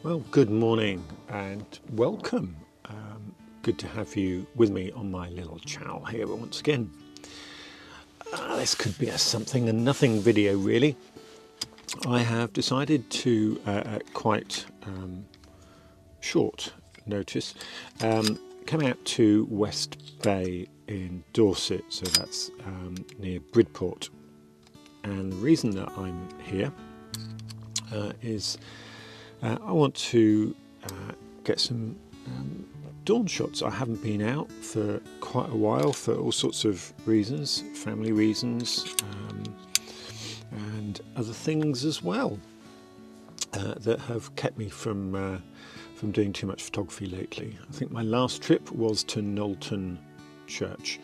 Well, good morning and welcome. Good to have you with me on my little channel here once again. This could be a something and nothing video really. I have decided to, at quite short notice, come out to West Bay in Dorset, so that's near Bridport. And the reason that I'm here is I want to get some dawn shots. I haven't been out for quite a while for all sorts of reasons, family reasons, and other things as well that have kept me from doing too much photography lately. I think my last trip was to Knowlton Church,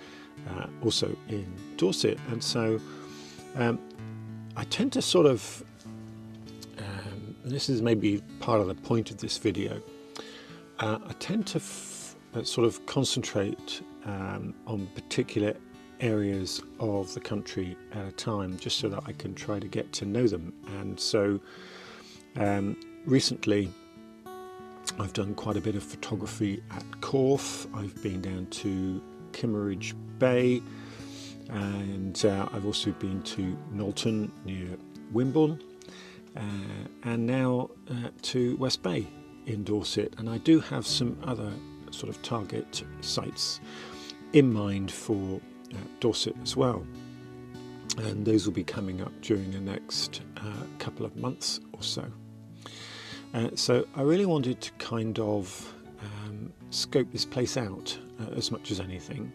also in Dorset, and so I tend to sort of and this is maybe part of the point of this video, I tend to sort of concentrate on particular areas of the country at a time, just so that I can try to get to know them. And so recently I've done quite a bit of photography at Corfe. I've been down to Kimmeridge Bay, and I've also been to Knowlton near Wimborne, and now to West Bay in Dorset. And I do have some other sort of target sites in mind for Dorset as well, and those will be coming up during the next couple of months or so. So I really wanted to kind of scope this place out as much as anything.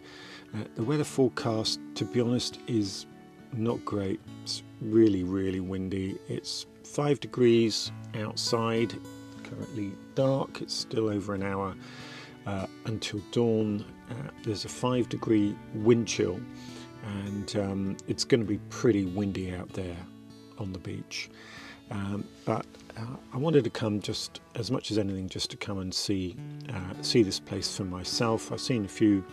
The weather forecast, to be honest, is not great. It's really windy. It's 5 degrees outside, currently dark. It's still over an hour until dawn. There's a 5-degree wind chill, and it's going to be pretty windy out there on the beach. But I wanted to come, just as much as anything, just to come and see this place for myself. I've seen a few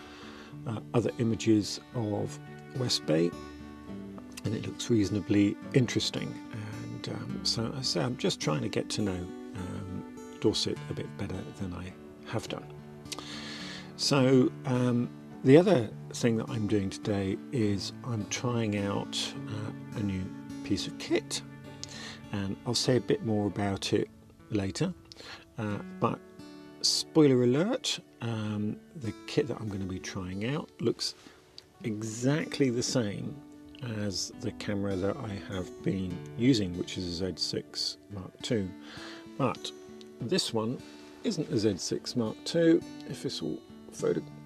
other images of West Bay, and it looks reasonably interesting. And so I say I'm just trying to get to know Dorset a bit better than I have done. So the other thing that I'm doing today is I'm trying out a new piece of kit, and I'll say a bit more about it later, but spoiler alert, the kit that I'm going to be trying out looks exactly the same as the camera that I have been using, which is a Z6 Mark II. But this one isn't a Z6 Mark II. If this will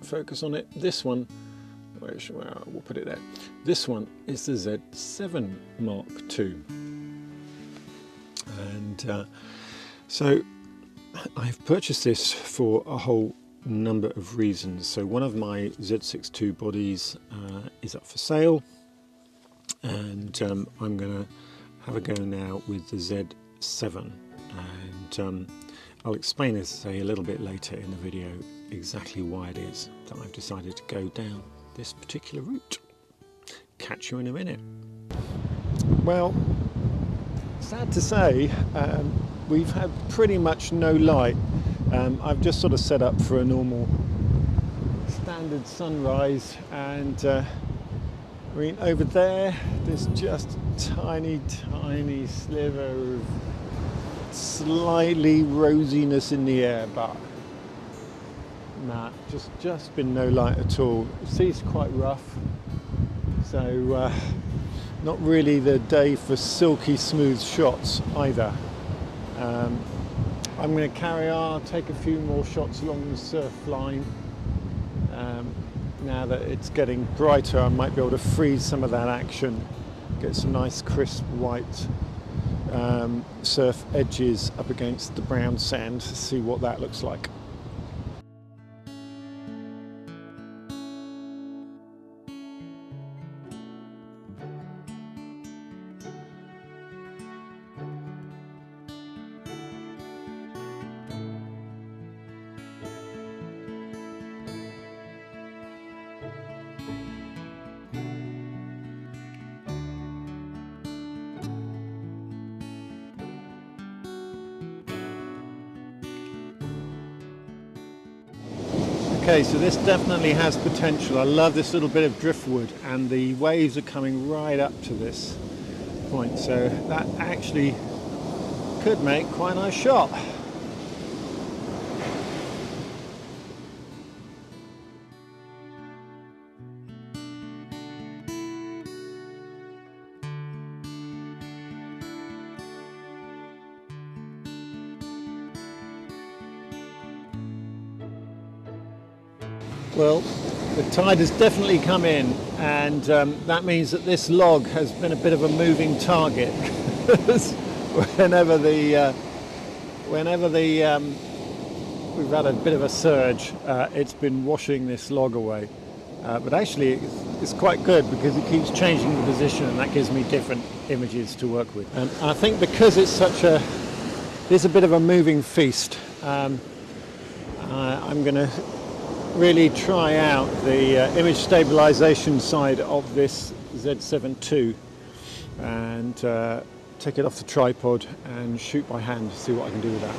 focus on it, this one, we'll put it there. This one is the Z7 Mark II. And so I've purchased this for a whole number of reasons. So one of my Z6 II bodies is up for sale, and I'm going to have a go now with the Z7, and I'll explain, as I say, a little bit later in the video exactly why it is that I've decided to go down this particular route. Catch you in a minute. Well, sad to say, we've had pretty much no light. I've just sort of set up for a normal standard sunrise, and I mean, over there's just a tiny sliver of slightly rosiness in the air, but nah, just been no light at all. The sea's quite rough, so not really the day for silky smooth shots either. I'm going to carry on, take a few more shots along the surf line. Now that it's getting brighter, I might be able to freeze some of that action, get some nice crisp white surf edges up against the brown sand, to see what that looks like. Okay, so this definitely has potential. I love this little bit of driftwood, and the waves are coming right up to this point, so that actually could make quite a nice shot. Well, the tide has definitely come in, and that means that this log has been a bit of a moving target. whenever we've had a bit of a surge, it's been washing this log away. But actually, it's quite good because it keeps changing the position, and that gives me different images to work with. And I think because it's a bit of a moving feast, I'm going to really try out the image stabilization side of this Z7 II and take it off the tripod and shoot by hand, see what I can do with that.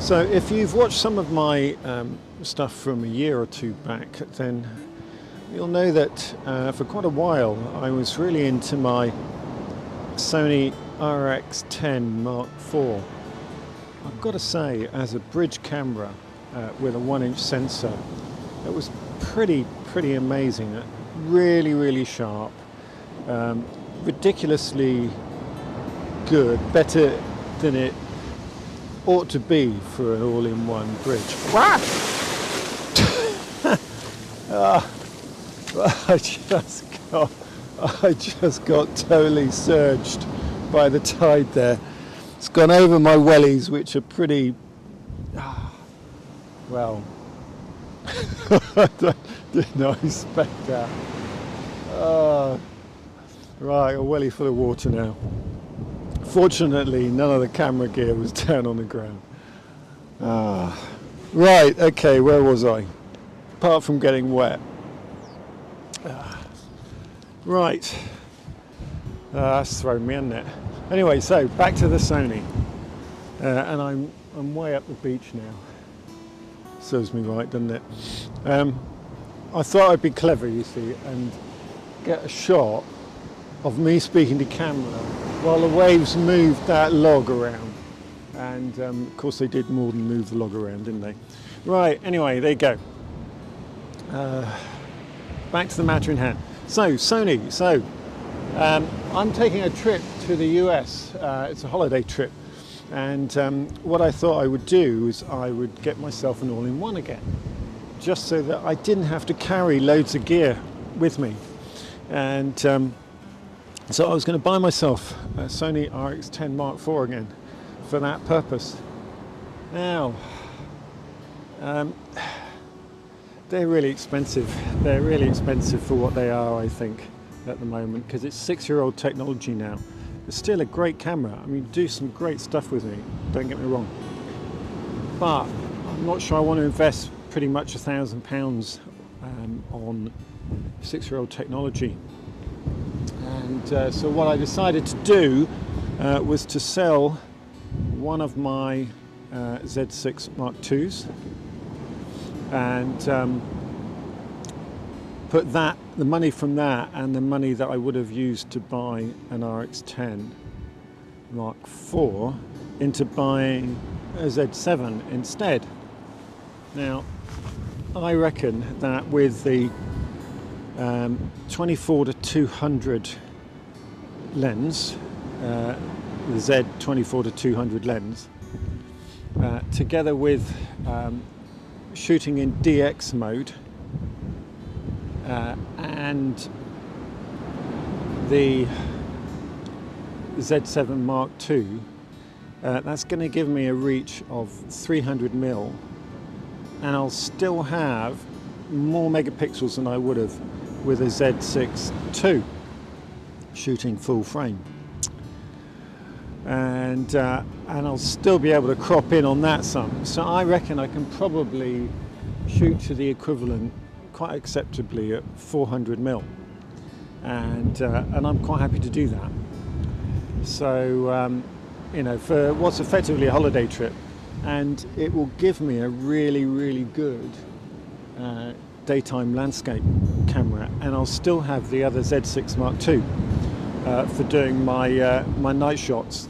So if you've watched some of my stuff from a year or two back, then you'll know that for quite a while I was really into my Sony RX10 Mark IV. I've got to say, as a bridge camera with a 1-inch sensor, it was pretty amazing. Really sharp, ridiculously good, better than it ought to be for an all-in-one bridge. I just got totally surged by the tide there. It's gone over my wellies, which are pretty well. I did not expect that. Right, a welly full of water now. Fortunately, none of the camera gear was down on the ground. Right, okay, where was I? Apart from getting wet. Right. That's thrown me, hasn't it? Anyway, so back to the Sony. And I'm way up the beach now. Serves me right, doesn't it? I thought I'd be clever, you see, and get a shot of me speaking to camera while the waves moved that log around. And of course they did more than move the log around, didn't they? Right, anyway, there you go. Back to the matter in hand. So, Sony, I'm taking a trip to the US. It's a holiday trip. And what I thought I would do is I would get myself an all-in-one again, just so that I didn't have to carry loads of gear with me. And so I was going to buy myself a Sony RX10 Mark IV again for that purpose. Now, they're really expensive. They're really expensive for what they are, I think, at the moment, because it's 6-year-old technology now. It's still a great camera. I mean, do some great stuff with me, don't get me wrong. But I'm not sure I want to invest pretty much £1,000 on 6-year-old technology. And so what I decided to do was to sell one of my Z6 Mark IIs and put the money from that and the money that I would have used to buy an RX10 Mark IV into buying a Z7 instead. Now, I reckon that with the 24-200 lens, the Z 24-200 lens, together with shooting in DX mode and the Z7 Mark II, that's going to give me a reach of 300mm, and I'll still have more megapixels than I would have with a Z6 II shooting full frame. and I'll still be able to crop in on that some. So I reckon I can probably shoot to the equivalent quite acceptably at 400mm, and I'm quite happy to do that. So you know, for what's effectively a holiday trip, and it will give me a really good daytime landscape camera, and I'll still have the other Z6 Mark II for doing my my night shots.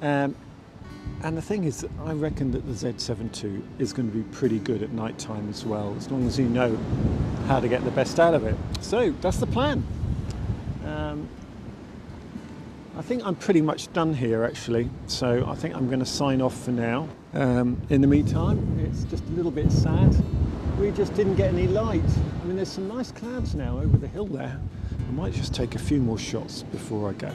And the thing is that I reckon that the Z7 II is going to be pretty good at night time as well, as long as you know how to get the best out of it. So that's the plan. I think I'm pretty much done here actually, so I think I'm going to sign off for now. In the meantime, it's just a little bit sad. We just didn't get any light. I mean, there's some nice clouds now over the hill there. I might just take a few more shots before I go.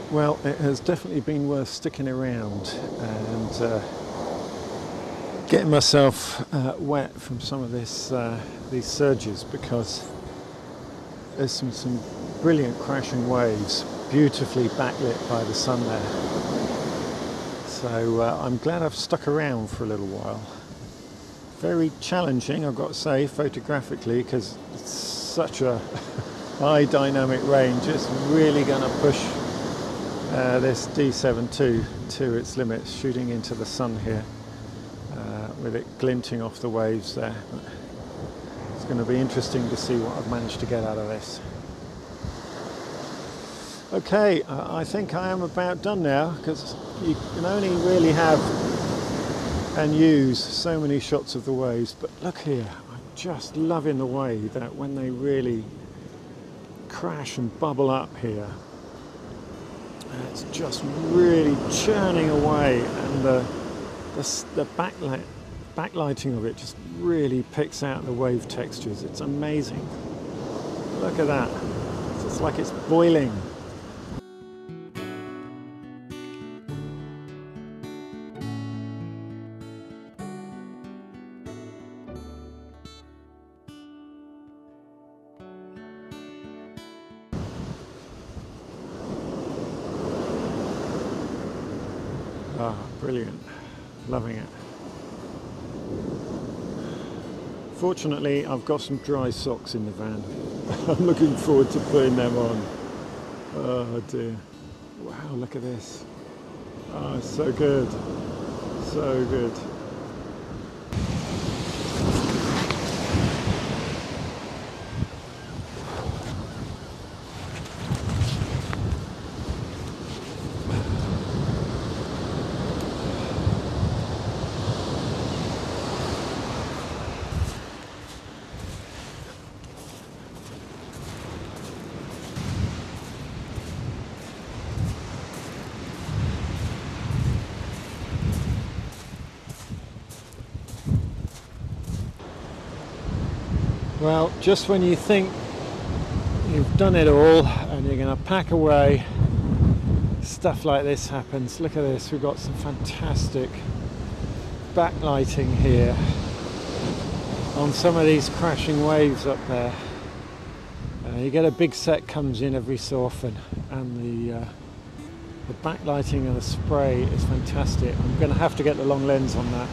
Well, it has definitely been worth sticking around and getting myself wet from some of this these surges, because there's some brilliant crashing waves, beautifully backlit by the sun there. So I'm glad I've stuck around for a little while. Very challenging, I've got to say, photographically, because it's such a high dynamic range. It's really going to push this D7 II to its limits, shooting into the sun here with it glinting off the waves there. It's going to be interesting to see what I've managed to get out of this. Okay, I think I am about done now, because you can only really have and use so many shots of the waves. But look here, I'm just loving the way that when they really crash and bubble up here, it's just really churning away, and the backlighting of it just really picks out the wave textures. It's amazing. Look at that. It's like it's boiling. Ah, brilliant. Loving it. Fortunately, I've got some dry socks in the van. I'm looking forward to putting them on. Oh dear. Wow, look at this. Oh, it's so good. So good. Well, just when you think you've done it all and you're going to pack away, stuff like this happens. Look at this, we've got some fantastic backlighting here on some of these crashing waves up there. You get a big set comes in every so often, and the backlighting of the spray is fantastic. I'm going to have to get the long lens on that.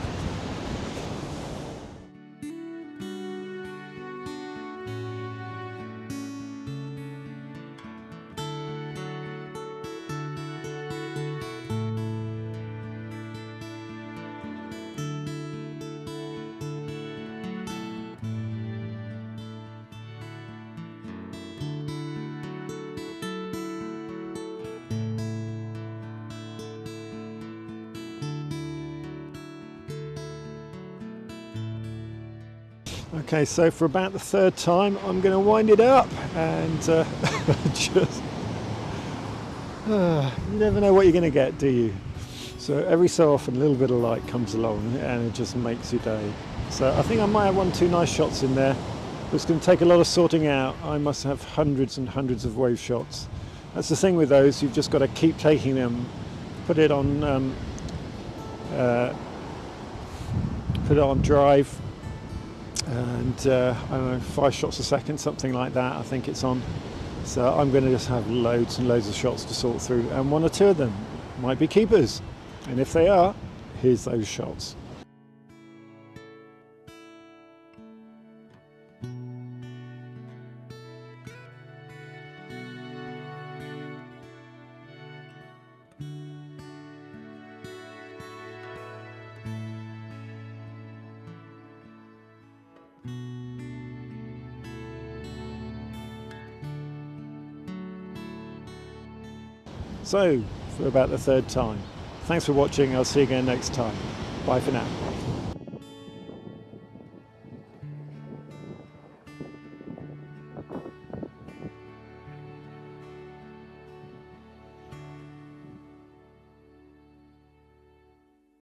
Okay, so for about the third time, I'm going to wind it up, and just you never know what you're going to get, do you? So every so often, a little bit of light comes along, and it just makes your day. So I think I might have 1 or 2 nice shots in there. It's going to take a lot of sorting out. I must have hundreds and hundreds of wave shots. That's the thing with those; you've just got to keep taking them, put it on put it on drive, and I don't know, 5 shots a second, something like that I think it's on. So I'm going to just have loads and loads of shots to sort through, and 1 or 2 of them might be keepers, and if they are, here's those shots. So, for about the 3rd time. Thanks for watching, I'll see you again next time. Bye for now.